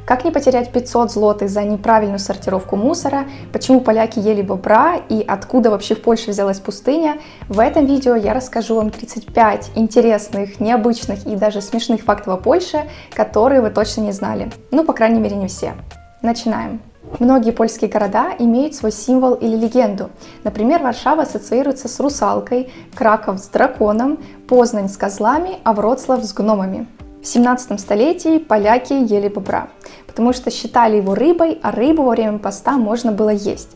Как не потерять 500 злотых за неправильную сортировку мусора, почему поляки ели бобра и откуда вообще в Польше взялась пустыня, в этом видео я расскажу вам 35 интересных, необычных и даже смешных фактов о Польше, которые вы точно не знали. Ну, по крайней мере, не все. Начинаем. Многие польские города имеют свой символ или легенду. Например, Варшава ассоциируется с русалкой, Краков с драконом, Познань с козлами, а Вроцлав с гномами. В 17 столетии поляки ели бобра, потому что считали его рыбой, а рыбу во время поста можно было есть.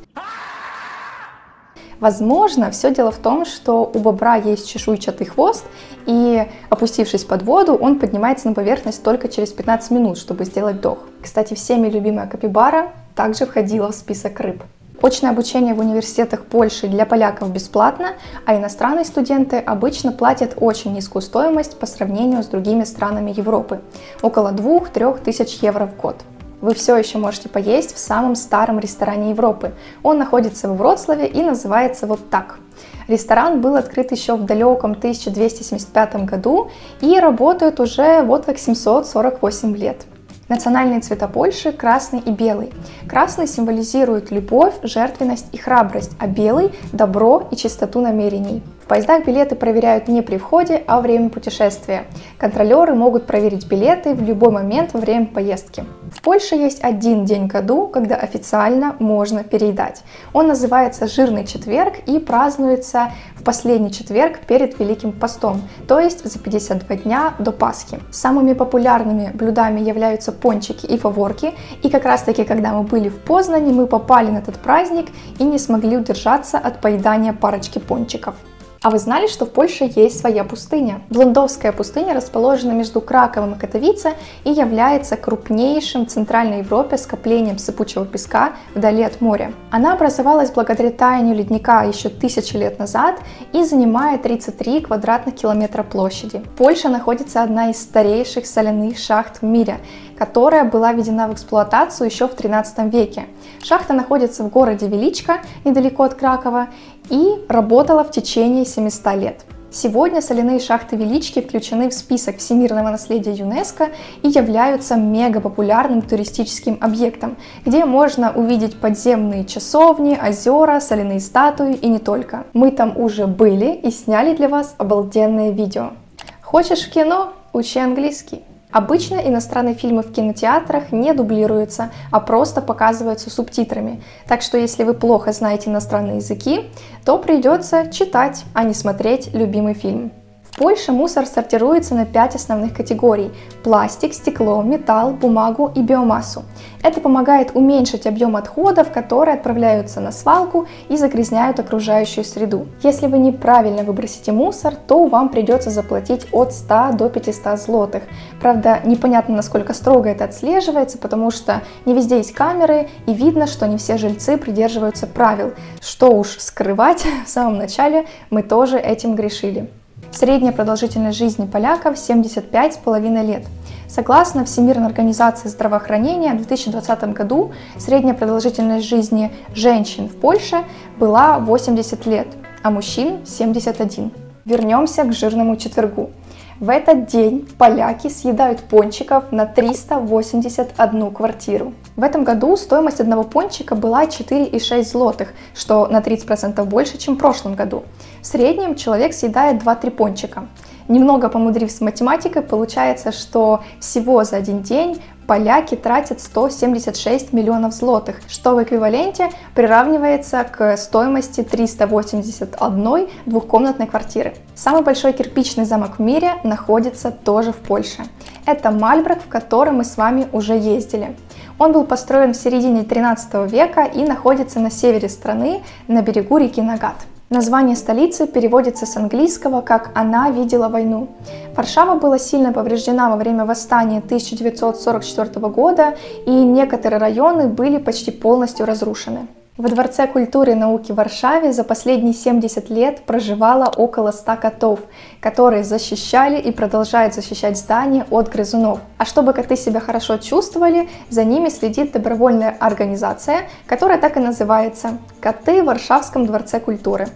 Возможно, все дело в том, что у бобра есть чешуйчатый хвост, и, опустившись под воду, он поднимается на поверхность только через 15 минут, чтобы сделать вдох. Кстати, всеми любимая капибара также входила в список рыб. Очное обучение в университетах Польши для поляков бесплатно, а иностранные студенты обычно платят очень низкую стоимость по сравнению с другими странами Европы – около 2-3 тысяч евро в год. Вы все еще можете поесть в самом старом ресторане Европы. Он находится во Вроцлаве и называется вот так. Ресторан был открыт еще в далеком 1275 году и работает уже вот как 748 лет. Национальные цвета Польши – красный и белый. Красный символизирует любовь, жертвенность и храбрость, а белый – добро и чистоту намерений. В поездах билеты проверяют не при входе, а во время путешествия. Контролеры могут проверить билеты в любой момент во время поездки. В Польше есть один день в году, когда официально можно переедать. Он называется «Жирный четверг» и празднуется в последний четверг перед Великим постом, то есть за 52 дня до Пасхи. Самыми популярными блюдами являются пончики и фаворки, и как раз таки, когда мы были в Познани, мы попали на этот праздник и не смогли удержаться от поедания парочки пончиков. А вы знали, что в Польше есть своя пустыня? Блондовская пустыня расположена между Краковом и Катовице и является крупнейшим в Центральной Европе скоплением сыпучего песка вдали от моря. Она образовалась благодаря таянию ледника еще 1000 лет назад и занимает 33 квадратных километра площади. В Польше находится одна из старейших соляных шахт в мире, которая была введена в эксплуатацию еще в 13 веке. Шахта находится в городе Величко, недалеко от Кракова, и работала в течение 700 лет. Сегодня соляные шахты Велички включены в список всемирного наследия ЮНЕСКО и являются мегапопулярным туристическим объектом, где можно увидеть подземные часовни, озера, соляные статуи и не только. Мы там уже были и сняли для вас обалденное видео. Хочешь в кино? Учи английский. Обычно иностранные фильмы в кинотеатрах не дублируются, а просто показываются субтитрами. Так что если вы плохо знаете иностранные языки, то придется читать, а не смотреть любимый фильм. В Польше мусор сортируется на 5 основных категорий – пластик, стекло, металл, бумагу и биомассу. Это помогает уменьшить объем отходов, которые отправляются на свалку и загрязняют окружающую среду. Если вы неправильно выбросите мусор, то вам придется заплатить от 100 до 500 злотых. Правда, непонятно, насколько строго это отслеживается, потому что не везде есть камеры и видно, что не все жильцы придерживаются правил. Что уж скрывать, в самом начале мы тоже этим грешили. Средняя продолжительность жизни поляков 75,5 лет. Согласно Всемирной организации здравоохранения, в 2020 году средняя продолжительность жизни женщин в Польше была 80 лет, а мужчин 71. Вернемся к жирному четвергу. В этот день поляки съедают пончиков на 381 квартиру. В этом году стоимость одного пончика была 4,6 злотых, что на 30% больше, чем в прошлом году. В среднем человек съедает 2-3 пончика. Немного помудрив с математикой, получается, что всего за один день поляки тратят 176 миллионов злотых, что в эквиваленте приравнивается к стоимости 381 двухкомнатной квартиры. Самый большой кирпичный замок в мире находится тоже в Польше. Это Мальбрак, в который мы с вами уже ездили. Он был построен в середине 13 века и находится на севере страны, на берегу реки Нагат. Название столицы переводится с английского как «Она видела войну». Варшава была сильно повреждена во время восстания 1944 года, и некоторые районы были почти полностью разрушены. В Дворце культуры и науки в Варшаве за последние 70 лет проживало около 100 котов, которые защищали и продолжают защищать здание от грызунов. А чтобы коты себя хорошо чувствовали, за ними следит добровольная организация, которая так и называется «Коты в Варшавском дворце культуры».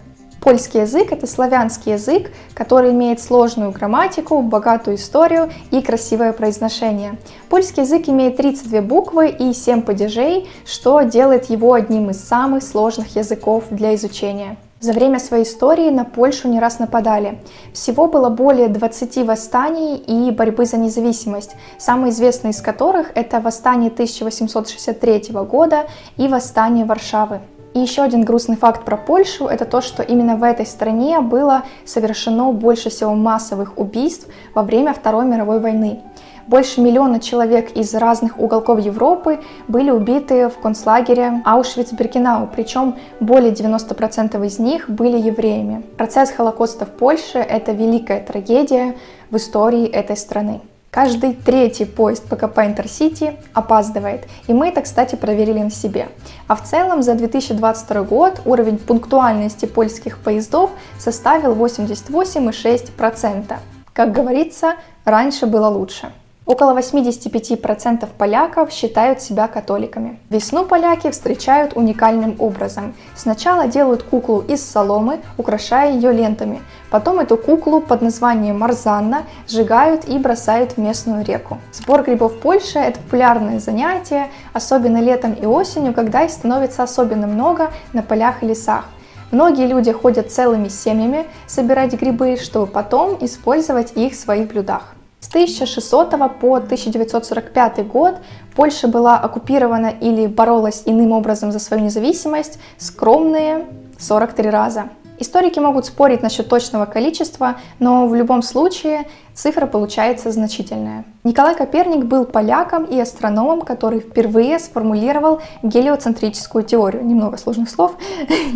Польский язык – это славянский язык, который имеет сложную грамматику, богатую историю и красивое произношение. Польский язык имеет 32 буквы и 7 падежей, что делает его одним из самых сложных языков для изучения. За время своей истории на Польшу не раз нападали. Всего было более 20 восстаний и борьбы за независимость, самые известные из которых – это восстание 1863 года и восстание Варшавы. И еще один грустный факт про Польшу – это то, что именно в этой стране было совершено больше всего массовых убийств во время Второй мировой войны. Больше миллиона человек из разных уголков Европы были убиты в концлагере Аушвиц-Биркенау, причем более 90% из них были евреями. Процесс Холокоста в Польше – это великая трагедия в истории этой страны. Каждый третий поезд ПКП Интерсити опаздывает, и мы это, кстати, проверили на себе. А в целом за 2022 год уровень пунктуальности польских поездов составил 88,6%. Как говорится, раньше было лучше. Около 85% поляков считают себя католиками. Весну поляки встречают уникальным образом. Сначала делают куклу из соломы, украшая ее лентами. Потом эту куклу под названием Марзанна сжигают и бросают в местную реку. Сбор грибов в Польше – это популярное занятие, особенно летом и осенью, когда их становится особенно много на полях и лесах. Многие люди ходят целыми семьями собирать грибы, чтобы потом использовать их в своих блюдах. С 1600 по 1945 год Польша была оккупирована или боролась иным образом за свою независимость скромные 43 раза. Историки могут спорить насчет точного количества, но в любом случае цифра получается значительная. Николай Коперник был поляком и астрономом, который впервые сформулировал гелиоцентрическую теорию, немного сложных слов,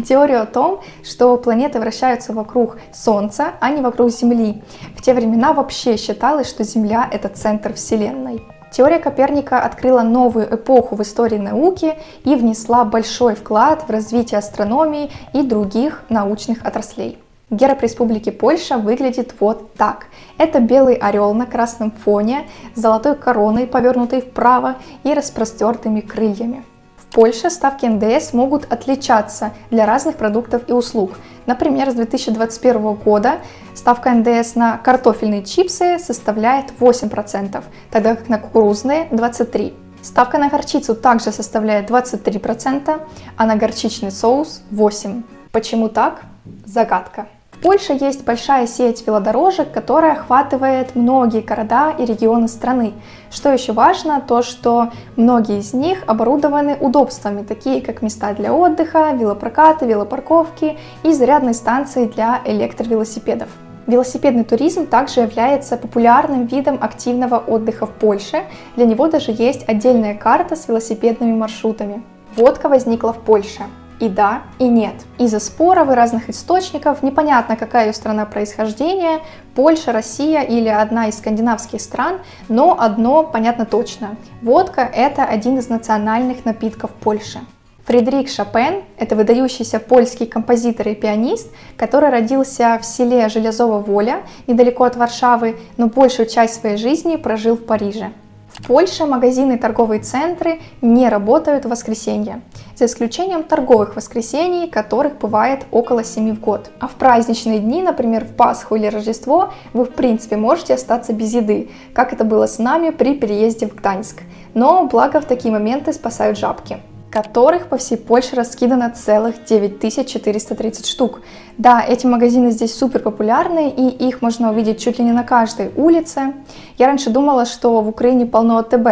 теорию о том, что планеты вращаются вокруг Солнца, а не вокруг Земли. В те времена вообще считалось, что Земля – это центр Вселенной. Теория Коперника открыла новую эпоху в истории науки и внесла большой вклад в развитие астрономии и других научных отраслей. Герб Республики Польша выглядит вот так. Это белый орел на красном фоне, с золотой короной, повернутой вправо, и распростертыми крыльями. В Польше ставки НДС могут отличаться для разных продуктов и услуг. Например, с 2021 года ставка НДС на картофельные чипсы составляет 8%, тогда как на кукурузные – 23%. Ставка на горчицу также составляет 23%, а на горчичный соус – 8%. Почему так? Загадка. В Польше есть большая сеть велодорожек, которая охватывает многие города и регионы страны. Что еще важно, то что многие из них оборудованы удобствами, такие как места для отдыха, велопрокаты, велопарковки и зарядные станции для электровелосипедов. Велосипедный туризм также является популярным видом активного отдыха в Польше. Для него даже есть отдельная карта с велосипедными маршрутами. Водка возникла в Польше. И да, и нет. Из-за споров и разных источников непонятно, какая ее страна происхождения, Польша, Россия или одна из скандинавских стран, но одно понятно точно. Водка – это один из национальных напитков Польши. Фредерик Шопен – это выдающийся польский композитор и пианист, который родился в селе Железова Воля, недалеко от Варшавы, но большую часть своей жизни прожил в Париже. В Польше магазины и торговые центры не работают в воскресенье, за исключением торговых воскресений, которых бывает около 7 в год. А в праздничные дни, например, в Пасху или Рождество, вы в принципе можете остаться без еды, как это было с нами при переезде в Гданьск. Но благо в такие моменты спасают жабки, которых по всей Польше раскидано целых 9430 штук. Да, эти магазины здесь супер популярны, и их можно увидеть чуть ли не на каждой улице. Я раньше думала, что в Украине полно АТБ,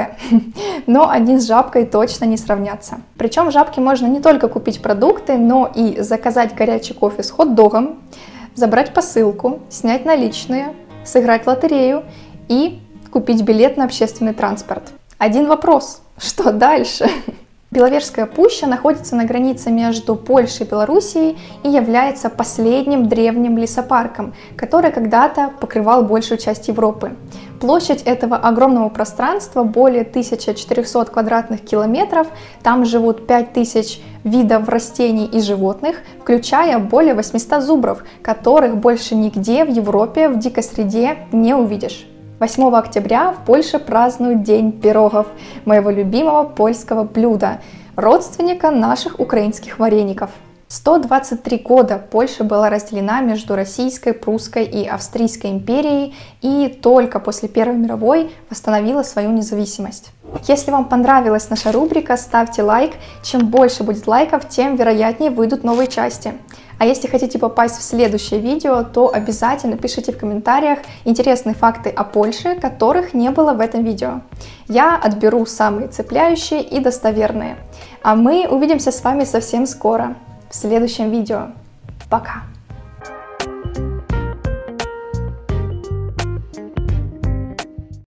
но они с жабкой точно не сравнятся. Причем в жабке можно не только купить продукты, но и заказать горячий кофе с хот-догом, забрать посылку, снять наличные, сыграть в лотерею и купить билет на общественный транспорт. Один вопрос: что дальше? Беловежская пуща находится на границе между Польшей и Белоруссией и является последним древним лесопарком, который когда-то покрывал большую часть Европы. Площадь этого огромного пространства более 1400 квадратных километров, там живут 5000 видов растений и животных, включая более 800 зубров, которых больше нигде в Европе в дикой среде не увидишь. 8 октября в Польше празднуют День пирогов, моего любимого польского блюда, родственника наших украинских вареников. 123 года Польша была разделена между Российской, Прусской и Австрийской империей и только после Первой мировой восстановила свою независимость. Если вам понравилась наша рубрика, ставьте лайк. Чем больше будет лайков, тем вероятнее выйдут новые части. А если хотите попасть в следующее видео, то обязательно пишите в комментариях интересные факты о Польше, которых не было в этом видео. Я отберу самые цепляющие и достоверные. А мы увидимся с вами совсем скоро, в следующем видео. Пока!